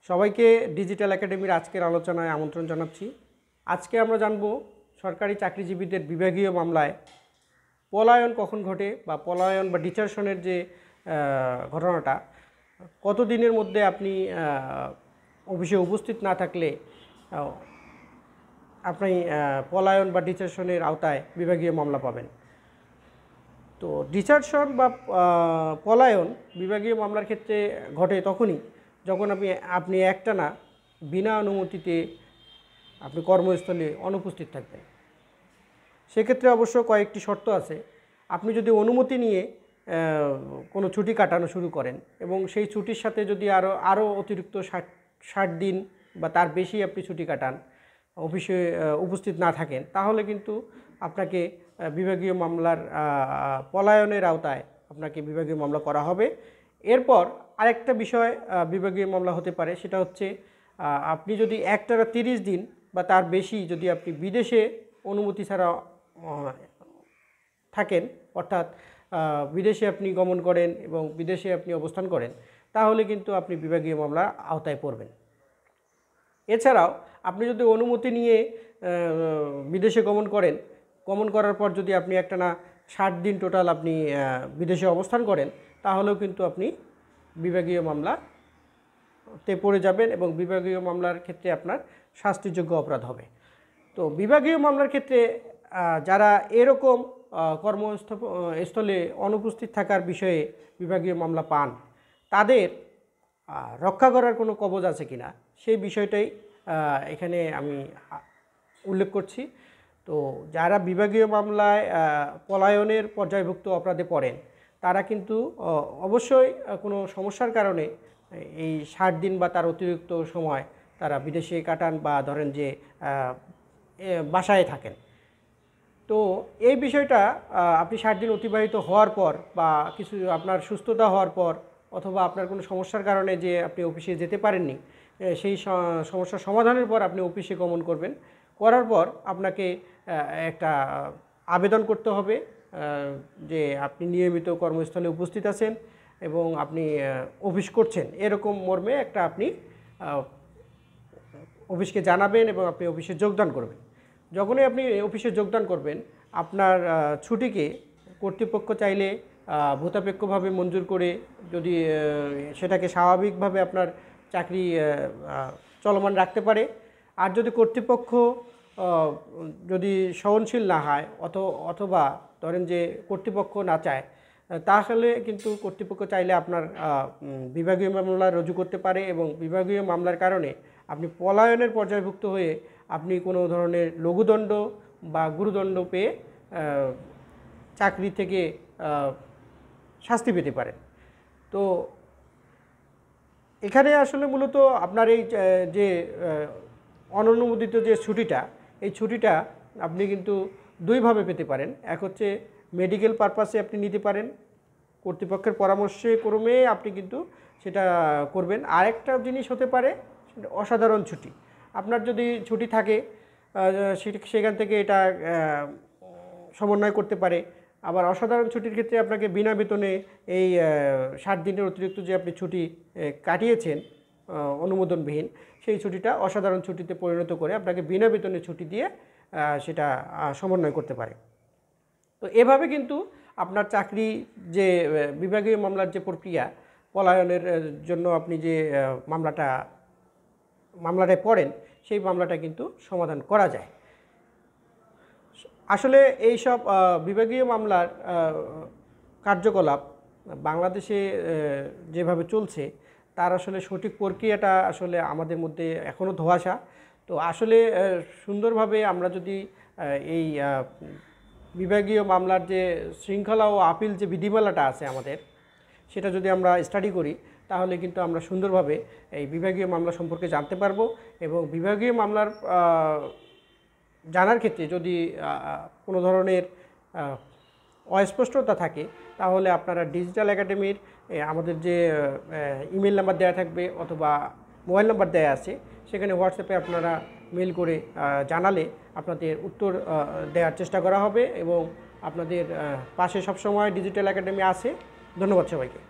সবাইকে ডিজিটাল একাডেমির আজকের আলোচনায় আমন্ত্রণ জানাচ্ছি। আজকে আমরা জানব সরকারি চাকরিজীবীদের বিভাগীয় মামলায় পলায়ন কখন ঘটে বা পলায়ন বা ডিচারশনের যে ঘটনাটা কত দিনের মধ্যে আপনি অফিসে উপস্থিত না থাকলে আপনি পলায়ন বা ডিচারশনের আওতায় বিভাগীয় মামলা পাবেন। তো ডিচারশন বা পলায়ন বিভাগীয় মামলার ক্ষেত্রে ঘটে তখনই যখন আপনি একটানা বিনা অনুমতিতে আপনি কর্মস্থলে অনুপস্থিত থাকবেন। সেক্ষেত্রে অবশ্য কয়েকটি শর্ত আছে। আপনি যদি অনুমতি নিয়ে কোনো ছুটি কাটানো শুরু করেন এবং সেই ছুটির সাথে যদি আরও অতিরিক্ত 60 দিন বা তার বেশি আপনি ছুটি কাটান, অফিসে উপস্থিত না থাকেন, তাহলে কিন্তু আপনাকে বিভাগীয় মামলার পলায়নের আওতায় আপনাকে বিভাগীয় মামলা করা হবে। এরপর আরেকটা বিষয় বিভাগীয় মামলা হতে পারে, সেটা হচ্ছে আপনি যদি একটানা 30 দিন বা তার বেশি যদি আপনি বিদেশে অনুমতি ছাড়া থাকেন, অর্থাৎ বিদেশে আপনি গমন করেন এবং বিদেশে আপনি অবস্থান করেন, তাহলে কিন্তু আপনি বিভাগীয় মামলার আওতায় পড়বেন। এছাড়াও আপনি যদি অনুমতি নিয়ে বিদেশে গমন করার পর যদি আপনি একটানা 60 দিন টোটাল আপনি বিদেশে অবস্থান করেন, তাহলেও কিন্তু আপনি বিভাগীয় মামলাতে পড়ে যাবেন এবং বিভাগীয় মামলার ক্ষেত্রে আপনার শাস্তিযোগ্য অপরাধ হবে। তো বিভাগীয় মামলার ক্ষেত্রে যারা এরকম কর্মস্থলে অনুপস্থিত থাকার বিষয়ে বিভাগীয় মামলা পান, তাদের রক্ষা করার কোনো কবজ আছে কিনা সেই বিষয়টাই এখানে আমি উল্লেখ করছি। তো যারা বিভাগীয় মামলায় পলায়নের পর্যায়ভুক্ত অপরাধে পড়েন, তারা কিন্তু অবশ্যই কোনো সমস্যার কারণে এই 60 দিন বা তার অতিরিক্ত সময় তারা বিদেশে কাটান বা ধরেন যে বাসায় থাকেন। তো এই বিষয়টা আপনি 60 দিন অতিবাহিত হওয়ার পর বা কিছু আপনার সুস্থতা হওয়ার পর অথবা আপনার কোনো সমস্যার কারণে যে আপনি অফিসে যেতে পারেননি, সেই সমস্যার সমাধানের পর আপনি অফিসে গমন করবেন। করার পর আপনাকে একটা আবেদন করতে হবে যে আপনি নিয়মিত কর্মস্থলে উপস্থিত আছেন এবং আপনি অফিস করছেন, এরকম মর্মে একটা আপনি অফিসকে জানাবেন এবং আপনি অফিসে যোগদান করবেন। যখনই আপনি অফিসে যোগদান করবেন, আপনার ছুটিকে কর্তৃপক্ষ চাইলে ভূতাপেক্ষভাবে মঞ্জুর করে যদি সেটাকে স্বাভাবিকভাবে আপনার চাকরি চলমান রাখতে পারে। আর যদি কর্তৃপক্ষ যদি সহনশীল না হয় অথবা ধরেন যে কর্তৃপক্ষ না চায়, তাহলে কিন্তু কর্তৃপক্ষ চাইলে আপনার বিভাগীয় মামলা রুজু করতে পারে এবং বিভাগীয় মামলার কারণে আপনি পলায়নের পর্যায়ভুক্ত হয়ে আপনি কোনো ধরনের লঘুদণ্ড বা গুরুদণ্ড পেয়ে চাকরি থেকে শাস্তি পেতে পারেন। তো এখানে আসলে মূলত আপনার এই যে অননুমোদিত যে ছুটিটা, এই ছুটিটা আপনি কিন্তু দুইভাবে পেতে পারেন। এক হচ্ছে মেডিকেল পারপাসে আপনি নিতে পারেন, কর্তৃপক্ষের পরামর্শে ক্রমে আপনি কিন্তু সেটা করবেন। আরেকটা জিনিস হতে পারে অসাধারণ ছুটি। আপনার যদি ছুটি থাকে সেখান থেকে এটা সমন্বয় করতে পারে। আবার অসাধারণ ছুটির ক্ষেত্রে আপনাকে বিনা বেতনে এই 60 দিনের অতিরিক্ত যে আপনি ছুটি কাটিয়েছেন অনুমোদনবিহীন, সেই ছুটিটা অসাধারণ ছুটিতে পরিণত করে আপনাকে বিনা বেতনে ছুটি দিয়ে সেটা সমন্বয় করতে পারে। তো এভাবে কিন্তু আপনার চাকরি যে বিভাগীয় মামলার যে প্রক্রিয়া, পলায়নের জন্য আপনি যে মামলাটায় পড়েন, সেই মামলাটা কিন্তু সমাধান করা যায়। আসলে এই সব বিভাগীয় মামলার কার্যকলাপ বাংলাদেশে যেভাবে চলছে, তার আসলে সঠিক প্রক্রিয়াটা আসলে আমাদের মধ্যে এখনও ধোঁয়াশা। তো আসলে সুন্দরভাবে আমরা যদি এই বিভাগীয় মামলার যে শৃঙ্খলা ও আপিল যে বিধিমালাটা আছে আমাদের, সেটা যদি আমরা স্টাডি করি, তাহলে কিন্তু আমরা সুন্দরভাবে এই বিভাগীয় মামলা সম্পর্কে জানতে পারবো। এবং বিভাগীয় মামলার জানার ক্ষেত্রে যদি কোনো ধরনের অস্পষ্টতা থাকে, তাহলে আপনারা ডিজিটাল একাডেমির আমাদের যে ইমেল নাম্বার দেওয়া থাকবে অথবা মোবাইল নাম্বার দেওয়া আছে, সেখানে হোয়াটসঅ্যাপে আপনারা মেল করে জানালে আপনাদের উত্তর দেওয়ার চেষ্টা করা হবে এবং আপনাদের পাশে সবসময় ডিজিটাল একাডেমি আছে। ধন্যবাদ সবাইকে।